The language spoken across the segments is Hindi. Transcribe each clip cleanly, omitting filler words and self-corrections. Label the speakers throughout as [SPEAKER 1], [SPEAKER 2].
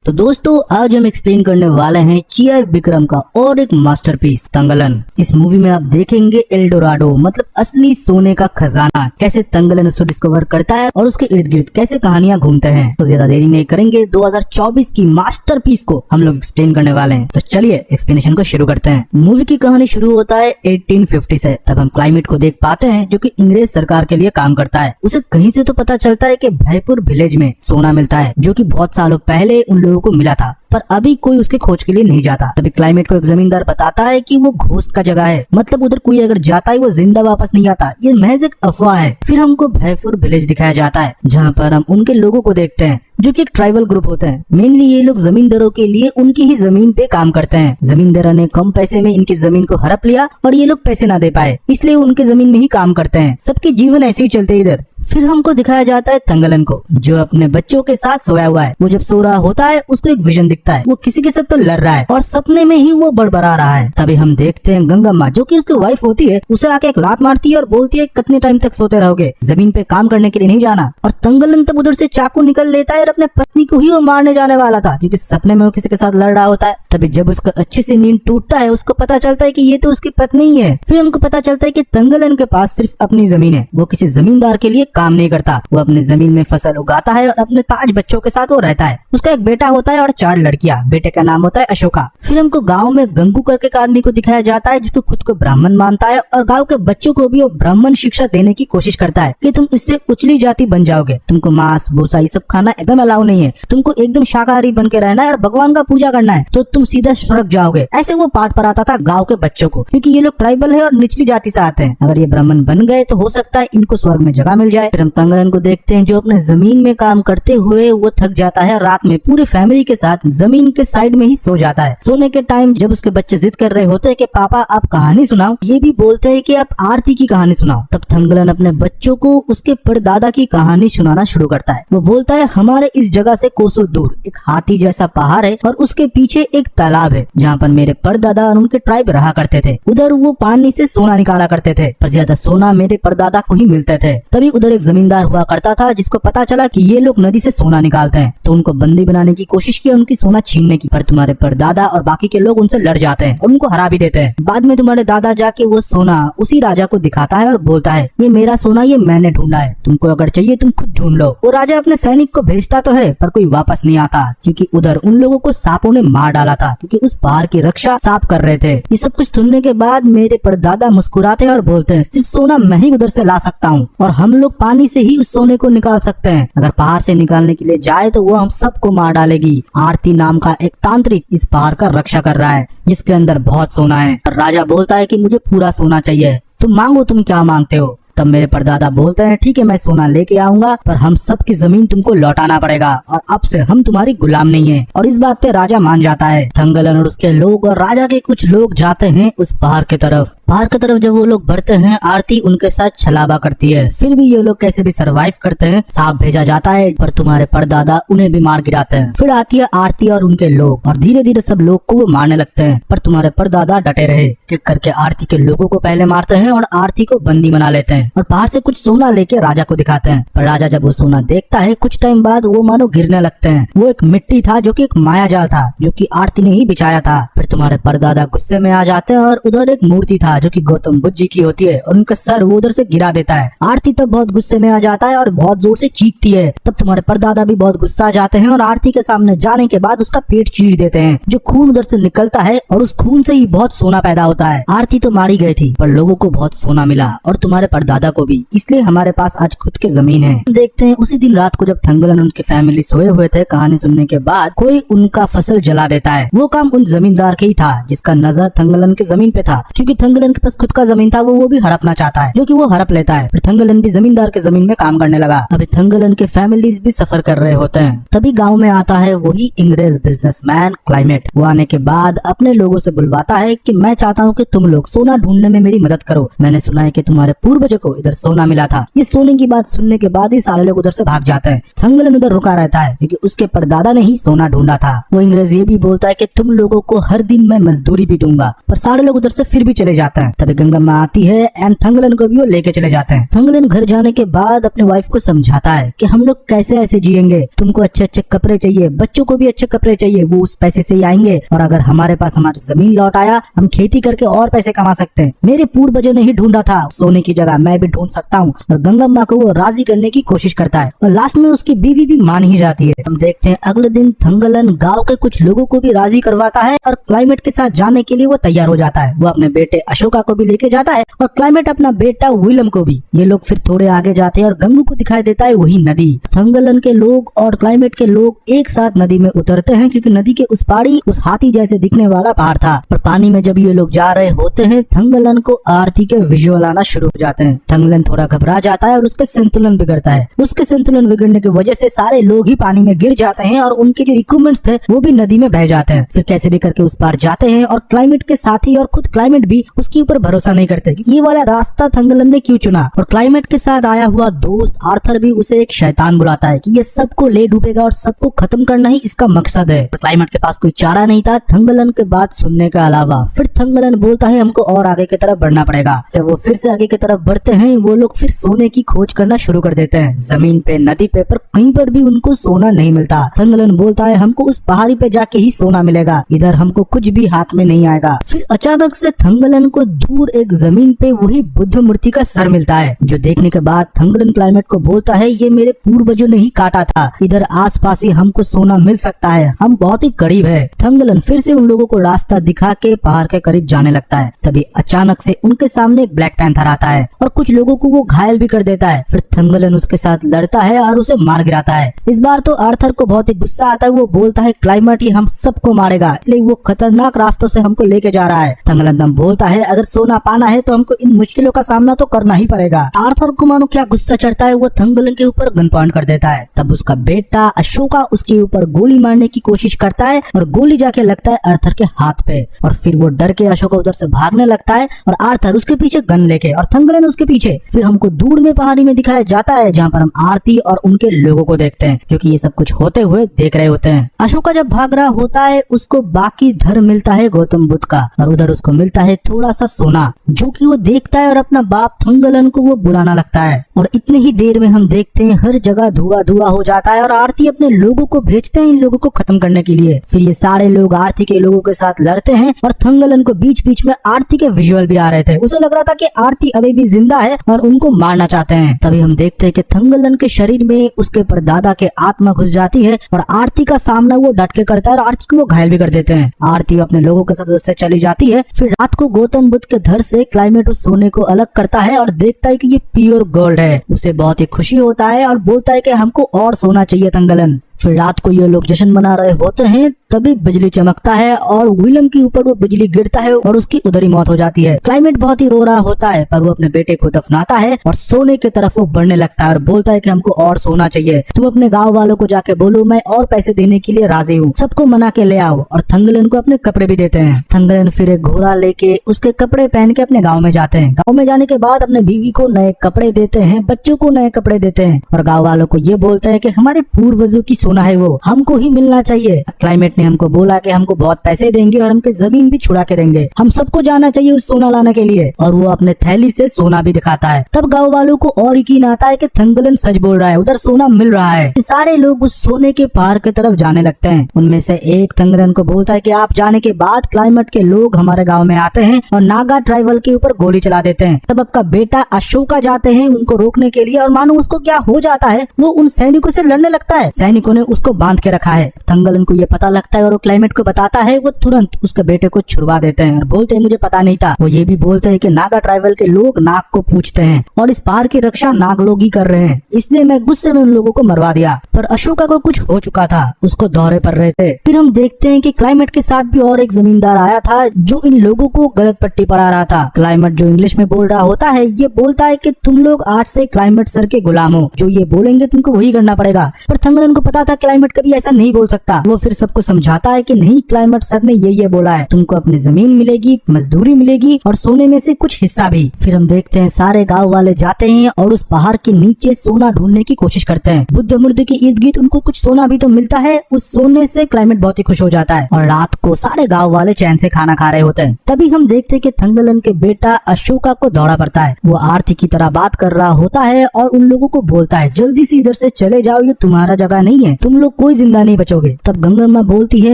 [SPEAKER 1] तो दोस्तों आज हम एक्सप्लेन करने वाले हैं चिया विक्रम का और एक मास्टरपीस तंगलन। इस मूवी में आप देखेंगे एल्डोराडो मतलब असली सोने का खजाना, कैसे तंगलन उसको डिस्कवर करता है और उसके इर्द गिर्द कैसे कहानियां घूमते हैं। तो ज्यादा देरी नहीं करेंगे, 2024 की मास्टरपीस को हम लोग एक्सप्लेन करने वाले हैं। तो चलिए एक्सप्लेनेशन को शुरू करते हैं। मूवी की कहानी शुरू होता है 1850 से। तब हम क्लाइमेट को देख पाते हैं जो कि अंग्रेज सरकार के लिए काम करता है। उसे कहीं से तो पता चलता है कि भयपुर विलेज में सोना मिलता है जो कि बहुत सालों पहले उन लोगों को मिला था, पर अभी कोई उसके खोज के लिए नहीं जाता। तभी क्लाइमेट को एक जमींदार बताता है कि वो घोस्ट का जगह है, मतलब उधर कोई अगर जाता है वो जिंदा वापस नहीं आता, ये महज एक अफवाह है। फिर हमको भयपुर विलेज दिखाया जाता है जहाँ पर हम उनके लोगों को देखते हैं जो कि एक ट्राइबल ग्रुप होते हैं। मेनली ये लोग जमींदारों के लिए उनकी ही जमीन पे काम करते हैं। जमींदारों ने कम पैसे में इनकी जमीन को हड़प लिया और ये लोग पैसे ना दे पाए, इसलिए उनके जमीन में ही काम करते हैं। सबके जीवन ऐसे ही चलते इधर। फिर हमको दिखाया जाता है तंगलन को जो अपने बच्चों के साथ सोया हुआ है। वो जब सो रहा होता है उसको एक विजन दिखता है, वो किसी के साथ तो लड़ रहा है और सपने में ही वो बड़बड़ा रहा है। तभी हम देखते हैं गंगम्मा जो कि उसकी वाइफ होती है, उसे आके एक लात मारती है और बोलती है कितने टाइम तक सोते रहोगे, जमीन पे काम करने के लिए नहीं जाना। और तंगलन तब उधर से चाकू निकल लेता है और अपने पत्नी को ही वो मारने जाने वाला था क्योंकि सपने में वो किसी के साथ लड़ रहा होता है। तभी जब उसका अच्छे से नींद टूटता है उसको पता चलता है कि ये तो उसकी पत्नी ही है। फिर हमको पता चलता है कि तंगलन के पास सिर्फ अपनी जमीन है, वो किसी जमींदार के लिए काम नहीं करता। वो अपने जमीन में फसल उगाता है और अपने 5 बच्चों के साथ वो रहता है। उसका एक बेटा होता है और 4 लड़कियां। बेटे का नाम होता है अशोका। फिर हमको गांव में गंगू करके एक आदमी को दिखाया जाता है जिसको खुद को ब्राह्मण मानता है और गांव के बच्चों को भी वो ब्राह्मण शिक्षा देने की कोशिश करता है कि तुम इससे उचली जाति बन जाओगे, तुमको मांस भूसा ये सब खाना एकदम अलाउ नहीं है, तुमको एकदम शाकाहारी बन के रहना है और भगवान का पूजा करना है, तो तुम सीधा स्वर्ग जाओगे। ऐसे वो पाठ पढ़ाता था गाँव के बच्चों को क्योंकि ये लोग ट्राइबल है और निचली जाति से आते हैं। अगर ये ब्राह्मण बन गए तो हो सकता है इनको स्वर्ग में जगह मिल जाए। फिर हम तंगलन को देखते हैं जो अपने जमीन में काम करते हुए वो थक जाता है, रात में पूरी फैमिली के साथ जमीन के साइड में ही सो जाता है। सोने के टाइम जब उसके बच्चे जिद कर रहे होते हैं कि पापा आप कहानी सुनाओ, ये भी बोलते हैं कि आप आरती की कहानी सुनाओ, तब तंगलन अपने बच्चों को उसके परदादा की कहानी सुनाना शुरू करता है। वो बोलता है हमारे इस जगह से कोसों दूर एक हाथी जैसा पहाड़ है और उसके पीछे एक तालाब है जहाँ पर मेरे परदादा और उनके ट्राइब रहा करते थे। उधर वो पानी से सोना निकाला करते थे, पर ज्यादा सोना मेरे परदादा को ही मिलते थे। तभी उधर एक जमींदार हुआ करता था जिसको पता चला कि ये लोग नदी से सोना निकालते हैं, तो उनको बंदी बनाने की कोशिश की, उनकी सोना छीनने की, पर तुम्हारे परदादा और बाकी के लोग उनसे लड़ जाते हैं और उनको हरा भी देते हैं। बाद में तुम्हारे दादा जाके वो सोना उसी राजा को दिखाता है और बोलता है ये मेरा सोना, ये मैंने ढूंढा है, तुमको अगर चाहिए तुम खुद ढूंढ लो। वो राजा अपने सैनिक को भेजता तो है पर कोई वापस नहीं आता क्योंकि उधर उन लोगों को सांपों ने मार डाला था क्योंकि उस पहाड़ की रक्षा सांप कर रहे थे। ये सब कुछ सुनने के बाद मेरे परदादा मुस्कुराते हैं और बोलते हैं सिर्फ सोना मैं ही उधर से ला सकता हूँ और हम लोग पानी से ही उस सोने को निकाल सकते हैं, अगर पहाड़ से निकालने के लिए जाए तो वो हम सबको मार डालेगी। आरती नाम का एक तांत्रिक इस पहाड़ का रक्षा कर रहा है जिसके अंदर बहुत सोना है। राजा बोलता है कि मुझे पूरा सोना चाहिए, तुम मांगो, तुम क्या मांगते हो। तब मेरे परदादा बोलते हैं ठीक है मैं सोना लेके आऊंगा पर हम सब की जमीन तुमको लौटाना पड़ेगा और अब से हम तुम्हारी गुलाम नहीं है। और इस बात पे राजा मान जाता है। तंगलन और उसके लोग और राजा के कुछ लोग जाते हैं उस पहाड़ की तरफ। पहाड़ की तरफ जब वो लोग बढ़ते हैं आरती उनके साथ छलावा करती है, फिर भी ये लोग कैसे भी सरवाइव करते हैं। सांप भेजा जाता है पर तुम्हारे परदादा उन्हें भी मार गिराते हैं। फिर आती है आरती और उनके लोग और धीरे धीरे सब लोग को वो मारने लगते हैं, पर तुम्हारे परदादा डटे रहे। एक करके आरती के लोगों को पहले मारते हैं और आरती को बंदी बना लेते हैं और बाहर से कुछ सोना लेके राजा को दिखाते हैं। पर राजा जब वो सोना देखता है कुछ टाइम बाद वो मानो गिरने लगते हैं। वो एक मिट्टी था जो कि एक माया जाल था जो कि आरती ने ही बिछाया था। फिर तुम्हारे परदादा गुस्से में आ जाते हैं और उधर एक मूर्ति था जो कि गौतम बुद्ध जी की होती है और उनका सर वो उधर से गिरा देता है। आरती तब बहुत गुस्से में आ जाता है और बहुत जोर से चीखती है। तब तुम्हारे परदादा भी बहुत गुस्सा आ जाते हैं और आरती के सामने जाने के बाद उसका पेट चीर देते हैं, जो खून उधर से निकलता है और उस खून से ही बहुत सोना पैदा होता है। आरती तो मारी गई थी पर लोगों को बहुत सोना मिला और तुम्हारे परदादा को भी, इसलिए हमारे पास आज खुद की जमीन है। देखते हैं उसी दिन रात को जब तंगलन उनके फैमिली सोए हुए थे, कहानी सुनने के बाद कोई उनका फसल जला देता है। वो काम उन जमींदार के ही था जिसका नजर तंगलन की जमीन पे था क्योंकि तंगलन के पास खुद का जमीन था, वो भी हड़पना चाहता है जो कि वो हड़प लेता है। फिर तंगलन भी जमींदार के जमीन में काम करने लगा। अभी तंगलन के फैमिलीज भी सफर कर रहे होते हैं। तभी गाँव में आता है वही अंग्रेज बिजनेसमैन क्लाइमेट। वो आने के बाद अपने लोगों से बुलवाता है कि मैं चाहता हूँ कि तुम लोग सोना ढूंढने में मेरी मदद करो। मैंने सुना है कि तुम्हारे पूर्वजों को इधर सोना मिला था। ये सोने की बात सुनने के बाद ही सारे लोग उधर से भाग जाते हैं। तंगलन उधर रुका रहता है क्योंकि उसके परदादा ने ही सोना ढूंढा था। वो अंग्रेज ये भी बोलता है कि तुम लोगों को हर दिन मैं मजदूरी भी दूंगा, पर सारे लोग उधर से फिर भी चले जाते हैं। जाता है। तभी गंगम्मा आती है एंड थंगलन को भी वो लेके चले जाते हैं। थंगलन घर जाने के बाद अपने वाइफ को समझाता है कि हम लोग कैसे ऐसे जिएंगे, तुमको अच्छे अच्छे कपड़े चाहिए, बच्चों को भी अच्छे कपड़े चाहिए, वो उस पैसे से ही आएंगे, और अगर हमारे पास हमारी जमीन लौट आया हम खेती करके और पैसे कमा सकते हैं। मेरे पूर्वजों ने ही ढूंढा था, सोने की जगह मैं भी ढूंढ सकता हूँ। और गंगम्मा को वो राजी करने की कोशिश करता है और लास्ट में उसकी बीवी भी मान ही जाती है। हम देखते हैं अगले दिन थंगलन गाँव के कुछ लोगों को भी राजी करवाता है और क्लाइमेट के साथ जाने के लिए वो तैयार हो जाता है। वो अपने बेटे अशोका को भी लेके जाता है और क्लाइमेट अपना बेटा विलम को भी। ये लोग फिर थोड़े आगे जाते हैं और गंगू को दिखाई देता है वही नदी। थंगलन के लोग और क्लाइमेट के लोग एक साथ नदी में उतरते हैं क्योंकि नदी के उस पारी उस हाथी जैसे दिखने वाला पहाड़ था। और पानी में जब ये लोग जा रहे होते हैं थंगलन को आरती के विजुअल आना शुरू हो जाते हैं। थंगलन थोड़ा घबरा जाता है और उसका संतुलन बिगड़ता है। उसके संतुलन बिगड़ने की वजह से सारे लोग ही पानी में गिर जाते हैं और उनके जो इक्विपमेंट्स थे वो भी नदी में बह जाते हैं। फिर कैसे भी करके उस पार जाते हैं और क्लाइमेट के साथी और खुद क्लाइमेट भी उसके ऊपर भरोसा नहीं करते। ये वाला रास्ता थंगलन ने क्यों चुना, और क्लाइमेट के साथ आया हुआ दोस्त आर्थर भी उसे एक शैतान बुलाता है कि ये सबको ले डूबेगा और सबको खत्म करना ही इसका मकसद है। तो क्लाइमेट के पास कोई चारा नहीं था थंगलन के बात सुनने के अलावा। फिर थंगलन बोलता है हमको और आगे की तरफ बढ़ना पड़ेगा। जब वो फिर से आगे की तरफ बढ़ते हैं वो लोग फिर सोने की खोज करना शुरू कर देते हैं। जमीन पे, नदी पे, पर कहीं पर भी उनको सोना नहीं मिलता। थंगलन बोलता है हमको उस पहाड़ी पे जाके ही सोना मिलेगा, इधर हमको कुछ भी हाथ में नहीं आएगा। फिर अचानक से थंगलन को दूर एक जमीन पे वही बुद्ध मूर्ति का सर मिलता है, जो देखने के बाद थंगलन क्लाइमेट को बोलता है ये मेरे पूर्वजों ने ही काटा था, इधर आसपास ही हमको सोना मिल सकता है, हम बहुत ही करीब है। थंगलन फिर से उन लोगों को रास्ता दिखा के पहाड़ के करीब जाने लगता है। तभी अचानक से उनके सामने एक ब्लैक पैंथर आता है और कुछ लोगों को वो घायल भी कर देता है। फिर थंगलन उसके साथ लड़ता है और उसे मार गिराता है। इस बार तो आर्थर को बहुत ही गुस्सा आता है। वो बोलता है क्लाइमेट ही हम सबको मारेगा, इसलिए वो खतरनाक रास्तों से हमको लेके जा रहा है। थंगलन दम बोलता है अगर सोना पाना है तो हमको इन मुश्किलों का सामना तो करना ही पड़ेगा। आर्थर को मानो क्या गुस्सा चढ़ता है, वो थंगलन के ऊपर गन पॉइंट कर देता है। तब उसका बेटा अशोका उसके ऊपर गोली मारने की कोशिश करता है और गोली जाके लगता है आर्थर के हाथ पे, और फिर वो डर के अशोका उधर से भागने लगता है और आर्थर उसके पीछे गन लेके और थंगलन उसके पीछे। फिर हमको दूर में पहाड़ी में दिखाया जाता है जहाँ पर हम आरती और उनके लोगों को देखते हैं जो कि ये सब कुछ होते हुए देख रहे होते हैं। अशोका जब भाग रहा होता है उसको बाकी धर्म मिलता है गौतम बुद्ध का, और उधर उसको मिलता है थोड़ा सा सोना जो कि वो देखता है और अपना बाप थंगलन को वो बुलाना लगता है। और इतने ही देर में हम देखते हैं हर जगह धुआं धुआं हो जाता है और आरती अपने लोगों को भेजते हैं इन लोगों को खत्म करने के लिए। फिर ये सारे लोग आरती के लोगों के साथ लड़ते हैं और थंगलन को बीच बीच में आरती के विजुअल भी आ रहे थे। उसे लग रहा था कि आरती अभी भी जिंदा है और उनको मारना चाहते हैं। तभी हम देखते हैं कि थंगलन के शरीर में उसके परदादा के आत्मा घुस जाती है और आरती का सामना वो डट के करता है और आरती को वो घायल भी कर देते हैं। आरती अपने लोगों के साथ उससे चली जाती है। फिर रात को गौतम बुद्ध के घर से क्लाइमेट उस सोने को अलग करता है और देखता है कि ये प्योर गोल्ड है। उसे बहुत ही खुशी होता है और बोलता है कि हमको और सोना चाहिए थंगलन। फिर रात को ये लोग जश्न मना रहे होते हैं तभी बिजली चमकता है और विलम के ऊपर वो बिजली गिरता है और उसकी उधर ही मौत हो जाती है। क्लाइमेट बहुत ही रो रहा होता है पर वो अपने बेटे को दफनाता है और सोने की तरफ वो बढ़ने लगता है और बोलता है कि हमको और सोना चाहिए, तुम अपने गांव वालों को जाके बोलो मैं और पैसे देने के लिए राजी हूँ, सबको मना के ले आओ। और थंगलन को अपने कपड़े भी देते हैं। थंगलन फिर एक घोड़ा लेके उसके कपड़े पहन के अपने गाँव में जाते हैं। गाँव में जाने के बाद अपने बीवी को नए कपड़े देते हैं, बच्चों को नए कपड़े देते हैं और गाँव वालों को ये बोलते हैं कि हमारे पूर्वजों की सोना है वो हमको ही मिलना चाहिए। क्लाइमेट ने हमको बोला कि हमको बहुत पैसे देंगे और हमके जमीन भी छुड़ा के देंगे, हम सबको जाना चाहिए उस सोना लाने के लिए। और वो अपने थैली से सोना भी दिखाता है। तब गाँव वालों को और यकीन आता है कि थंगलन सच बोल रहा है, उधर सोना मिल रहा है। सारे लोग उस सोने के पहाड़ की तरफ जाने लगते हैं। उनमें से एक थंगलन को बोलता है कि आप जाने के बाद क्लाइमेट के लोग हमारे गाँव में आते हैं और नागा ट्राइबल के ऊपर गोली चला देते हैं। तब आपका बेटा अशोका जाते हैं उनको रोकने के लिए और मानो उसको क्या हो जाता है, वो उन सैनिकों से लड़ने लगता है। सैनिकों ने उसको बांध के रखा है। थंगलन को ये पता लगता है और वो क्लाइमेट को बताता है। वो तुरंत उसके बेटे को छुड़वा देते हैं और बोलते हैं मुझे पता नहीं था। वो ये भी बोलते हैं कि नागा ट्राइबल के लोग नाग को पूजते हैं और इस पहाड़ की रक्षा नाग लोग ही कर रहे हैं, इसलिए मैं गुस्से में उन लोगों को मरवा दिया। पर अशोका को कुछ हो चुका था, उसको दौरे पर रहे थे। फिर हम देखते हैं कि क्लाइमेट के साथ भी और एक जमींदार आया था जो इन लोगों को गलत पट्टी पढ़ा रहा था। क्लाइमेट जो इंग्लिश में बोल रहा होता है ये बोलता है कि तुम लोग आज से क्लाइमेट सर के गुलाम हो, जो ये बोलेंगे तुमको वही करना पड़ेगा। पर थंगलन को पता था क्लाइमेट कभी ऐसा नहीं बोल सकता। वो फिर सबको समझाता है कि नहीं, क्लाइमेट सर ने ये बोला है, तुमको अपनी जमीन मिलेगी, मजदूरी मिलेगी और सोने में से कुछ हिस्सा भी। फिर हम देखते हैं सारे गाँव वाले जाते हैं और उस पहाड़ के नीचे सोना ढूंढने की कोशिश करते हैं। बुद्ध मूर्ति के इर्द गिर्द उनको कुछ सोना भी तो मिलता है। उस सोने से क्लाइमेट बहुत ही खुश हो जाता है और रात को सारे गाँव वाले चैन से खाना खा रहे होते हैं। तभी हम देखते हैं कि थंगलन के बेटा अशोका को दौड़ा पड़ता है। वो आरती की तरह बात कर रहा होता है और उन लोगों को बोलता है जल्दी से इधर से चले जाओ, ये तुम्हारा जगह नहीं है, तुम लोग कोई जिंदा नहीं बचोगे। तब गंगम्मा बोलती है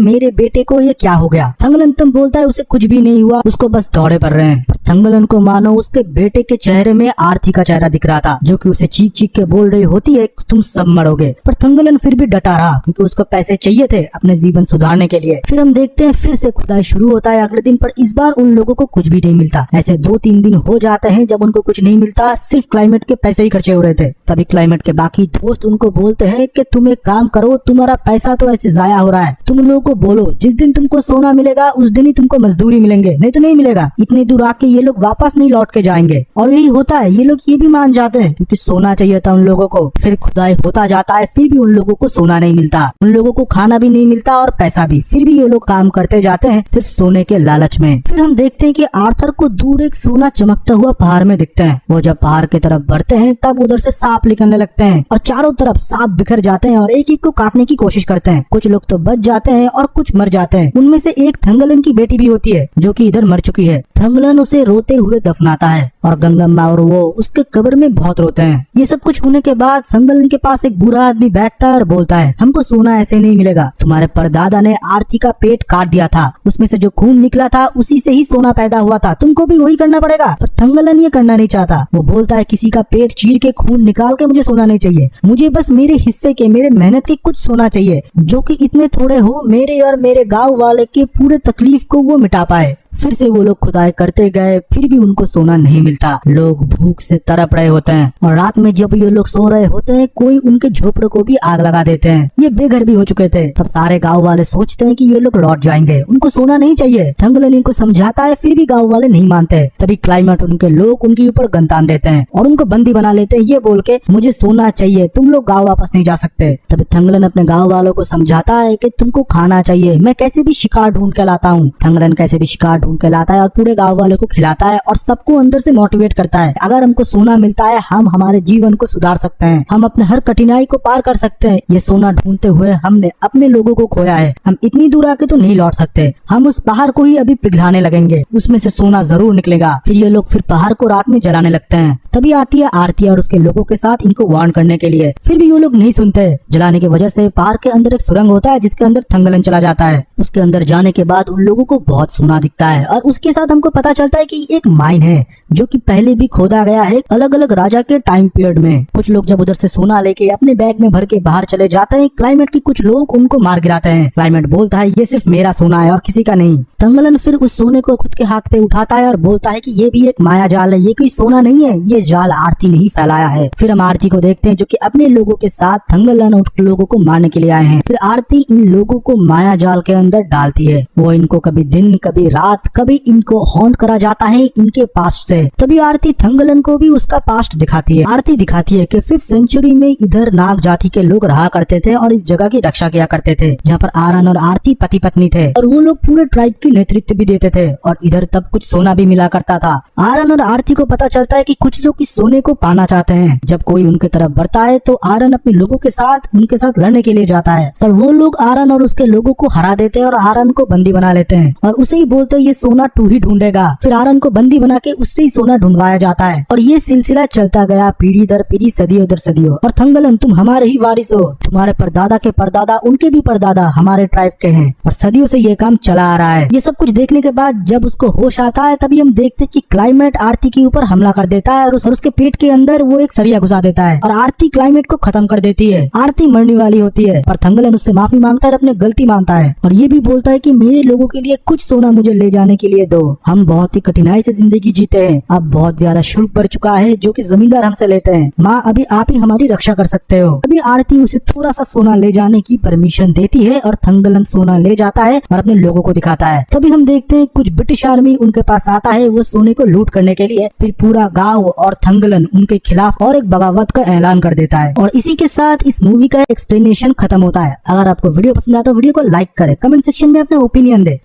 [SPEAKER 1] मेरे बेटे को ये क्या हो गया। थंगलन तुम बोलता है उसे कुछ भी नहीं हुआ, उसको बस दौड़े पड़ रहे हैं। थंगलन को मानो उसके बेटे के चेहरे में आरती का चेहरा दिख रहा था, जो कि उसे चीख चीख के बोल रही होती है तुम सब मरोगे। पर थंगलन फिर भी डटा रहा क्योंकि उसको पैसे चाहिए थे अपने जीवन सुधारने के लिए। फिर हम देखते हैं फिर से खुदाई शुरू होता है अगले दिन, पर इस बार उन लोगों को कुछ भी नहीं मिलता। ऐसे 2-3 दिन हो जाते हैं जब उनको कुछ नहीं मिलता, सिर्फ क्लाइमेट के पैसे ही खर्चे हो रहे थे। तभी क्लाइमेट के बाकी दोस्त उनको बोलते हैं कि तुम एक काम करो, तुम्हारा पैसा तो ऐसे जाया हो रहा है, तुम लोगों को बोलो जिस दिन तुमको सोना मिलेगा उस दिन ही तुमको मजदूरी मिलेंगे, नहीं तो नहीं मिलेगा। इतनी दूर आके ये लोग वापस नहीं लौट के जाएंगे और यही होता है, ये लोग ये भी मान जाते हैं क्योंकि सोना चाहिए था उन लोगों को। फिर खुदाई होता जाता है, फिर भी उन लोगों को सोना नहीं मिलता, उन लोगों को खाना भी नहीं मिलता और पैसा भी। फिर भी ये लोग काम करते जाते हैं सिर्फ सोने के लालच में। फिर हम देखते हैं कि आर्थर को दूर एक सोना चमकता हुआ पहाड़ में दिखता है। वो जब पहाड़ की तरफ बढ़ते हैं तब उधर से सांप निकलने लगते हैं और चारों तरफ सांप बिखर जाते हैं और एक एक को काटने की कोशिश करते हैं। कुछ लोग तो बच जाते हैं और कुछ मर जाते हैं। उनमें से एक थंगलन की बेटी भी होती है जो कि इधर मर चुकी है। थंगलन उसे रोते हुए दफनाता है और गंगम्मा और वो उसके कब्र में बहुत रोते हैं। ये सब कुछ होने के बाद थंगलन के पास एक बुरा आदमी बैठता है और बोलता है हमको सोना ऐसे नहीं मिलेगा, तुम्हारे परदादा ने आरती का पेट काट दिया था, उसमें से जो खून निकला था उसी से ही सोना पैदा हुआ था, तुमको भी वही करना पड़ेगा। पर थंगलन ये करना नहीं चाहता। वो बोलता है किसी का पेट चीर के खून निकाल के मुझे सोना नहीं चाहिए, मुझे बस मेरे हिस्से के, मेरे मेहनत के कुछ सोना चाहिए, जो कि इतने थोड़े हो मेरे और मेरे गाँव वाले के पूरे तकलीफ को वो मिटा पाए। फिर से वो लोग खुदाई करते गए, फिर भी उनको सोना नहीं मिलता। लोग भूख से तड़प रहे होते हैं और रात में जब ये लोग सो रहे होते हैं कोई उनके झोपड़े को भी आग लगा देते हैं। ये बेघर भी हो चुके थे। तब सारे गांव वाले सोचते हैं कि ये लोग लौट जाएंगे, उनको सोना नहीं चाहिए। थंगलन इनको समझाता है फिर भी गांव वाले नहीं मानते। तभी क्लाइमेट उनके लोग उनके ऊपर गन तान देते हैं और उनको बंदी बना लेते हैं, ये बोल के मुझे सोना चाहिए, तुम लोग गाँव वापस नहीं जा सकते। तभी थंगलन अपने गाँव वालों को समझाता है कि तुमको खाना चाहिए, मैं कैसे भी शिकार ढूंढ के लाता हूँ। थंगलन कैसे भी शिकार ढूंढ के लाता है और पूरे गांव वालों को खिलाता है और सबको अंदर से मोटिवेट करता है अगर हमको सोना मिलता है हम हमारे जीवन को सुधार सकते हैं, हम अपने हर कठिनाई को पार कर सकते हैं। ये सोना ढूंढते हुए हमने अपने लोगों को खोया है, हम इतनी दूर आके तो नहीं लौट सकते, हम उस पहाड़ को ही अभी पिघलाने लगेंगे, उसमें से सोना जरूर निकलेगा। फिर ये लोग फिर पहाड़ को रात में जलाने लगते हैं। तभी आती है आरती और उसके लोगों के साथ इनको वार्न करने के लिए। फिर भी ये लोग नहीं सुनते। जलाने की वजह से पहाड़ के अंदर एक सुरंग होता है जिसके अंदर थंगलन चला जाता है। उसके अंदर जाने के बाद उन लोगों को बहुत सोना दिखता है और उसके साथ हमको पता चलता है कि एक माइन है जो कि पहले भी खोदा गया है अलग अलग राजा के टाइम पीरियड में। कुछ लोग जब उधर से सोना लेके अपने बैग में भर के बाहर चले जाते हैं, क्लाइमेट के कुछ लोग उनको मार गिराते हैं। क्लाइमेट बोलता है ये सिर्फ मेरा सोना है और किसी का नहीं। थंगलन फिर उस सोने को खुद के हाथ पे उठाता है और बोलता है कि ये भी एक माया जाल है, ये कोई सोना नहीं है, ये जाल आरती ने ही फैलाया है। फिर हम आरती को देखते हैं जो कि अपने लोगों के साथ थंगलन उन लोगों को मारने के लिए आए हैं। फिर आरती इन लोगों को माया जाल के अंदर डालती है। वो इनको कभी दिन कभी रात कभी इनको हॉन्ट करा जाता है इनके पास्ट से। तभी आरती थंगलन को भी उसका पास्ट दिखाती है। आरती दिखाती है कि 5th सेंचुरी में इधर नाग जाति के लोग रहा करते थे और इस जगह की रक्षा किया करते थे, जहाँ पर आरन और आरती पति पत्नी थे और वो लोग पूरे ट्राइब की नेतृत्व भी देते थे और इधर तब कुछ सोना भी मिला करता था। आरन और आरती को पता चलता है कि कुछ लोग इस सोने को पाना चाहते हैं। जब कोई उनके तरफ बढ़ता है तो आरन अपने लोगों के साथ उनके साथ लड़ने के लिए जाता है, पर वो लोग आरन और उसके लोगों को हरा देते हैं और आरन को बंदी बना लेते हैं और उसे ही बोलते हैं ये सोना तू ही ढूंढेगा। फिर आरन को बंदी बना के उससे ही सोना ढूंढवाया जाता है और ये सिलसिला चलता गया पीढ़ी दर पीढ़ी, सदियों दर सदियों। और थंगलन तुम हमारे ही वारिस हो, तुम्हारे परदादा के परदादा उनके भी परदादा हमारे ट्राइब के हैं और सदियों से ये काम चला आ रहा है। ये सब कुछ देखने के बाद जब उसको होश आता है तभी हम देखते कि क्लाइमेट आरती के ऊपर हमला कर देता है और उसके पेट के अंदर वो एक सरिया घुसा देता है और आरती क्लाइमेट को खत्म कर देती है। आरती मरने वाली होती है पर थंगलन उससे माफी मांगता है, अपनी गलती मानता है और ये भी बोलता है कि मेरे लोगों के लिए कुछ सोना मुझे ले जाने के लिए दो, हम बहुत ही कठिनाई से जिंदगी जीते हैं, अब बहुत ज्यादा शुल्क बढ़ चुका है जो कि जमींदार हमसे लेते हैं, माँ अभी आप ही हमारी रक्षा कर सकते हो। अभी आरती उसे थोड़ा सा सोना ले जाने की परमिशन देती है और थंगलन सोना ले जाता है और अपने लोगों को दिखाता है। तभी हम देखते हैं कुछ ब्रिटिश आर्मी उनके पास आता है वो सोने को लूट करने के लिए। फिर पूरा गाँव और थंगलन उनके खिलाफ और एक बगावत का ऐलान कर देता है और इसी के साथ इस मूवी का एक्सप्लेनेशन खत्म होता है। अगर आपको वीडियो पसंद आया तो वीडियो को लाइक करें, कमेंट कमेंट सेक्शन में अपना ओपिनियन दे।